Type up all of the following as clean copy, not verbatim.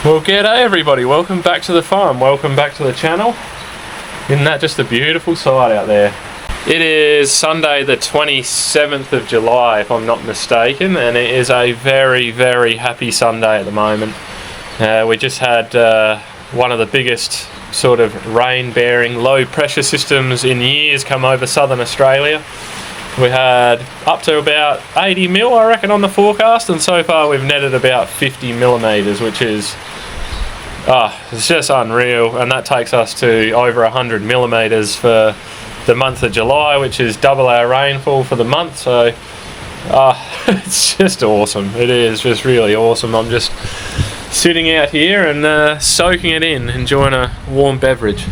Well, g'day everybody, welcome back to the farm, welcome back to the channel. Isn't that just a beautiful sight out there? It is Sunday the 27th of July if I'm not mistaken, and it is a very, very happy Sunday at the moment. We just had one of the biggest sort of rain-bearing low pressure systems in years come over southern Australia. We had up to about 80 mil I reckon on the forecast, and so far we've netted about 50 millimetres, which is it's just unreal, and that takes us to over 100 millimetres for the month of July, which is double our rainfall for the month. So it's just awesome. It is just really awesome. I'm just sitting out here and soaking it in, enjoying a warm beverage.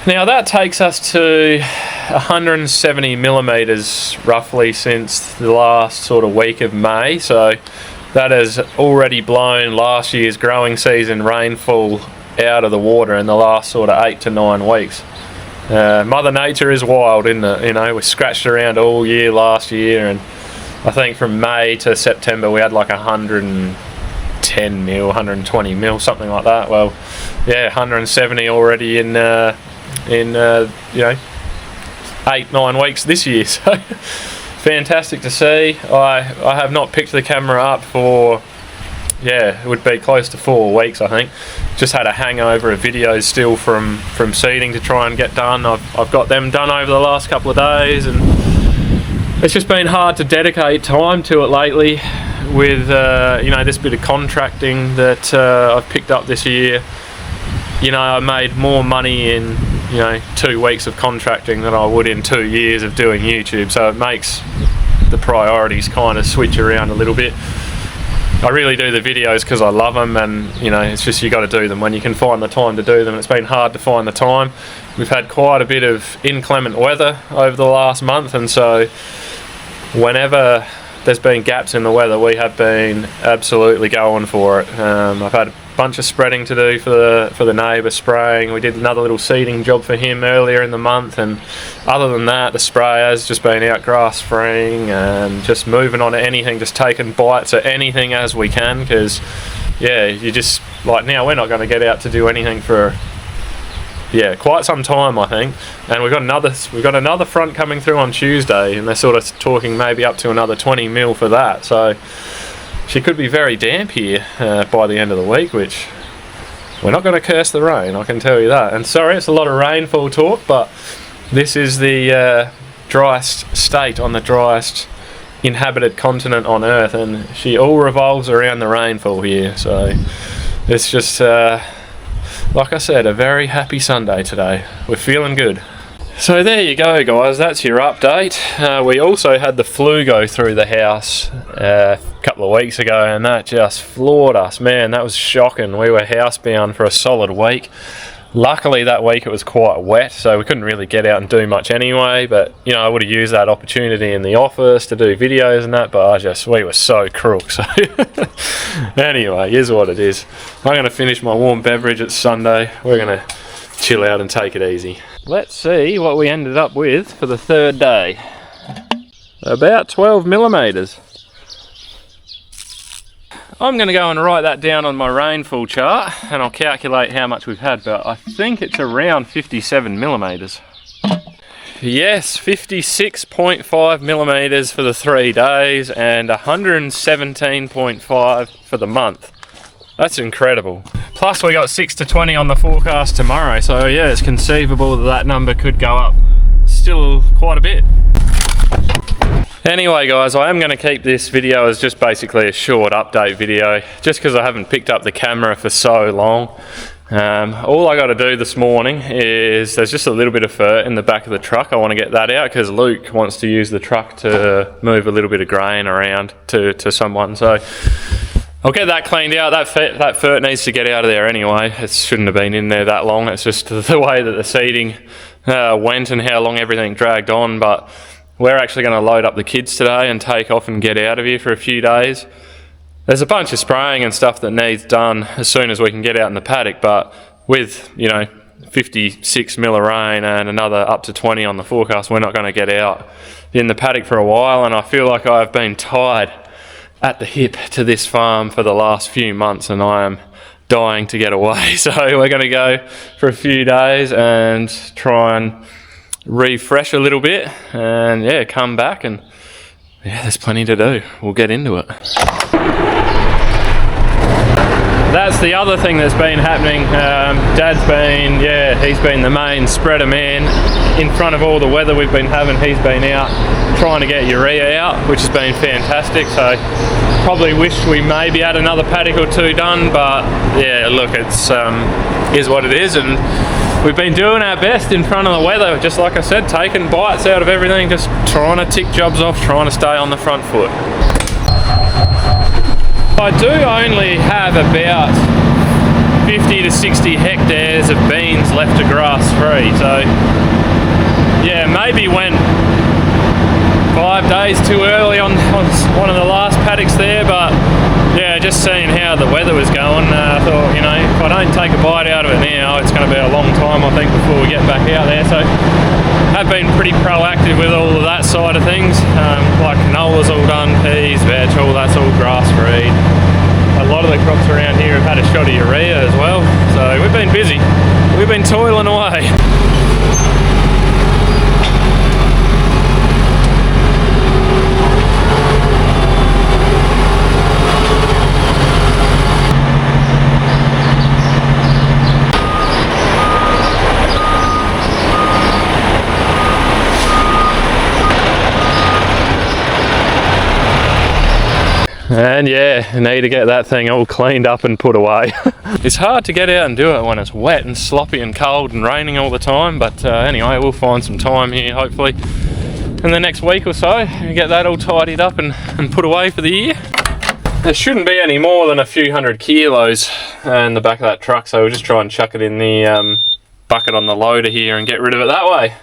Now that takes us to 170 millimetres roughly since the last sort of week of May, so that has already blown last year's growing season rainfall out of the water in the last sort of 8 to 9 weeks. Mother Nature is wild, isn't it? You know, we scratched around all year last year, and I think from May to September we had like 110 mil, 120 mil, something like that. Well, yeah, 170 already in you know, 8-9 weeks this year, so fantastic to see. I have not picked the camera up for, yeah, it would be close to 4 weeks I think. Just had a hangover of videos still from seeding to try and get done. I've got them done over the last couple of days, and it's just been hard to dedicate time to it lately with you know, this bit of contracting that I've picked up this year. You know, I made more money in, you know, 2 weeks of contracting than I would in 2 years of doing YouTube, so it makes the priorities kind of switch around a little bit. I really do the videos because I love them, and you know, it's just you got to do them when you can find the time to do them. It's been hard to find the time. We've had quite a bit of inclement weather over the last month, and so whenever there's been gaps in the weather, we have been absolutely going for it. I've had a bunch of spreading to do for the neighbour, spraying. We did another little seeding job for him earlier in the month, and other than that, the sprayer's just been out grass spraying and just moving on to anything, just taking bites at anything as we can, because yeah, you just, like now we're not going to get out to do anything for quite some time I think, and we've got another front coming through on Tuesday, and they're sort of talking maybe up to another 20 mil for that, so she could be very damp here by the end of the week, which we're not going to curse the rain, I can tell you that. And sorry, it's a lot of rainfall talk, but this is the driest state on the driest inhabited continent on Earth, and she all revolves around the rainfall here, so it's just like I said, a very happy Sunday today. We're feeling good. So there you go guys, that's your update. We also had the flu go through the house a couple of weeks ago, and that just floored us. Man, that was shocking. We were housebound for a solid week. Luckily that week it was quite wet, so we couldn't really get out and do much anyway, but you know, I would have used that opportunity in the office to do videos and that, but we were so crook, so anyway, here's what it is. I'm going to finish my warm beverage. It's Sunday, we're going to chill out and take it easy. Let's see what we ended up with for the third day. About 12 millimetres. I'm going to go and write that down on my rainfall chart, and I'll calculate how much we've had, but I think it's around 57 millimetres. Yes, 56.5 millimetres for the 3 days and 117.5 for the month. That's incredible. Plus we got 6 to 20 on the forecast tomorrow, so yeah, it's conceivable that number could go up still quite a bit. Anyway guys, I am going to keep this video as just basically a short update video, just because I haven't picked up the camera for so long. All I got to do this morning is, there's just a little bit of fur in the back of the truck. I want to get that out because Luke wants to use the truck to move a little bit of grain around to someone, so I'll get that cleaned out. That fur needs to get out of there anyway. It shouldn't have been in there that long. It's just the way that the seeding went and how long everything dragged on, but we're actually going to load up the kids today and take off and get out of here for a few days. There's a bunch of spraying and stuff that needs done as soon as we can get out in the paddock, but with, you know, 56 mil of rain and another up to 20 on the forecast, we're not going to get out in the paddock for a while, and I feel like I've been tied at the hip to this farm for the last few months, and I am dying to get away. So we're going to go for a few days and try and refresh a little bit, and yeah, come back, and yeah, there's plenty to do. We'll get into it. That's the other thing that's been happening. Dad's been, he's been the main spreader man. In front of all the weather we've been having, he's been out trying to get urea out, which has been fantastic. So probably wished we maybe had another paddock or two done, but yeah, look, it's is what it is, and we've been doing our best in front of the weather, just like I said, taking bites out of everything, just trying to tick jobs off, trying to stay on the front foot. I do only have about 50 to 60 hectares of beans left to grass free, so yeah, maybe went 5 days too early on one of the last paddocks there, but yeah, just seeing how the weather was going, I thought, you know, if I don't take a bite out of it now, it's going to be a long time, I think, before we get back out there. So I've been pretty proactive with all of that side of things, like canola's all done, peas, veg, all that's all grass free. A lot of the crops around here have had a shot of urea as well, so we've been busy, we've been toiling away. And yeah, I need to get that thing all cleaned up and put away. It's hard to get out and do it when it's wet and sloppy and cold and raining all the time, but anyway, we'll find some time here hopefully in the next week or so and get that all tidied up and put away for the year. There shouldn't be any more than a few 100 kilos in the back of that truck, so we'll just try and chuck it in the bucket on the loader here and get rid of it that way.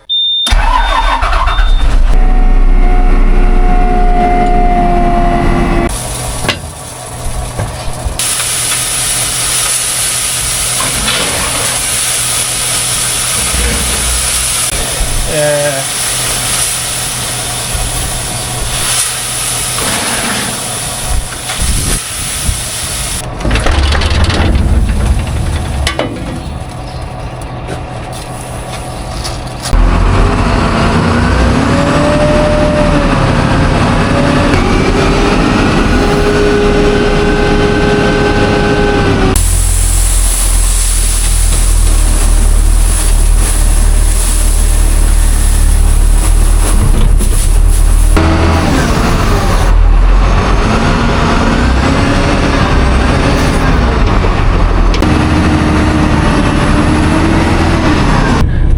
Yeah.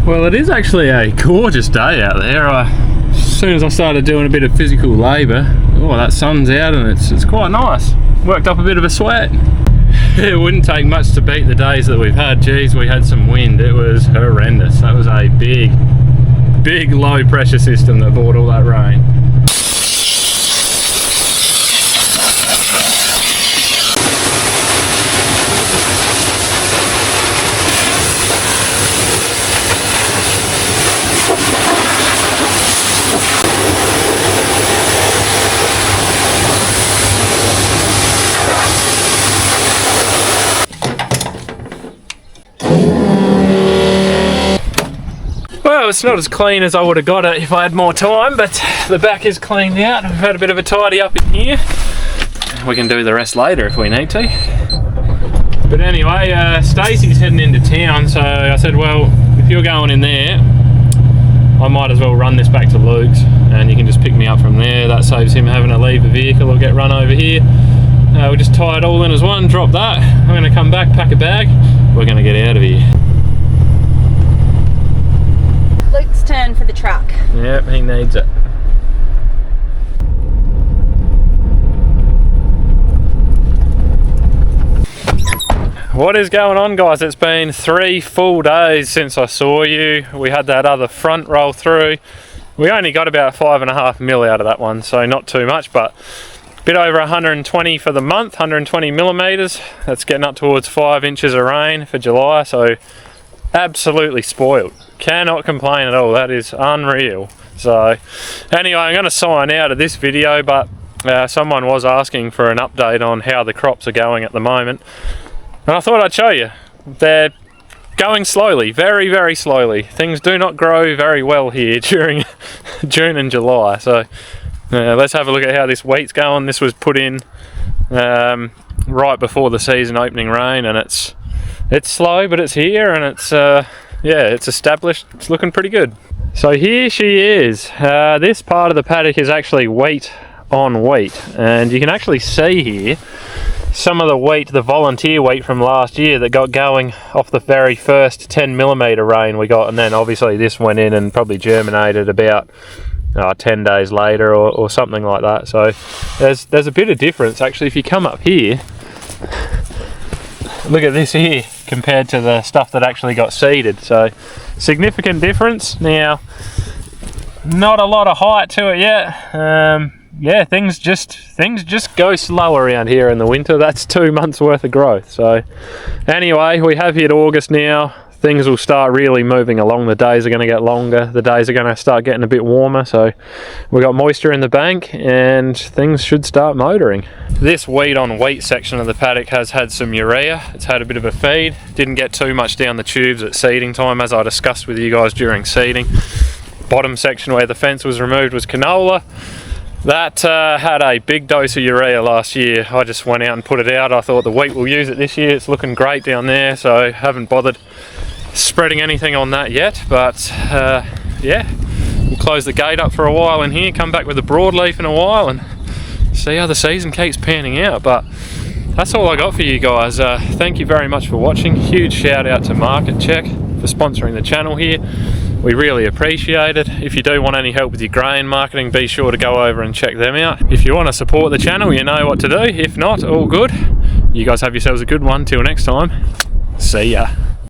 Well, it is actually a gorgeous day out there. As soon as I started doing a bit of physical labour, oh, that sun's out and it's quite nice. Worked up a bit of a sweat. It wouldn't take much to beat the days that we've had. Geez, we had some wind. It was horrendous. That was a big low pressure system that brought all that rain. Well, it's not as clean as I would have got it if I had more time, but the back is cleaned out. We've had a bit of a tidy up in here. We can do the rest later if we need to. But anyway, Stacey's heading into town, so I said, well, if you're going in there, I might as well run this back to Luke's and you can just pick me up from there. That saves him having to leave the vehicle or get run over here. We'll just tie it all in as one, drop that. I'm going to come back, pack a bag. We're going to get out of here. Luke's turn for the truck. Yep, he needs it. What is going on, guys? It's been 3 full days since I saw you. We had that other front roll through. We only got about 5.5 mil out of that one, so not too much, but a bit over 120 for the month, 120 millimeters. That's getting up towards 5 inches of rain for July, so absolutely spoiled. Cannot complain at all. That is unreal. So anyway, I'm going to sign out of this video, but someone was asking for an update on how the crops are going at the moment. And I thought I'd show you. They're going slowly, very, very slowly. Things do not grow very well here during June and July. So let's have a look at how this wheat's going. This was put in right before the season opening rain, and it's slow, but it's here, and it's it's established. It's looking pretty good. So here she is. This part of the paddock is actually wheat on wheat, and you can actually see here some of the wheat, the volunteer wheat from last year that got going off the very first 10mm rain we got, and then obviously this went in and probably germinated about 10 days later or something like that. So there's a bit of difference actually. If you come up here, look at this here compared to the stuff that actually got seeded. So significant difference. Now, not a lot of height to it yet. Yeah, things just go slow around here in the winter. That's 2 months worth of growth. So anyway, we have hit August now. Things will start really moving along. The days are going to get longer. The days are going to start getting a bit warmer. So we've got moisture in the bank and things should start motoring. This wheat on wheat section of the paddock has had some urea. It's had a bit of a feed. Didn't get too much down the tubes at seeding time, as I discussed with you guys during seeding. Bottom section where the fence was removed was canola. That had a big dose of urea last year. I just went out and put it out. I thought the wheat will use it this year. It's looking great down there, so haven't bothered spreading anything on that yet. But yeah, we'll close the gate up for a while in here, come back with a broadleaf in a while and see how the season keeps panning out. But that's all I got for you guys. Thank you very much for watching. Huge shout out to Market Check for sponsoring the channel here. We really appreciate it. If you do want any help with your grain marketing, be sure to go over and check them out. If you want to support the channel, you know what to do. If not, all good. You guys have yourselves a good one. Till next time, see ya.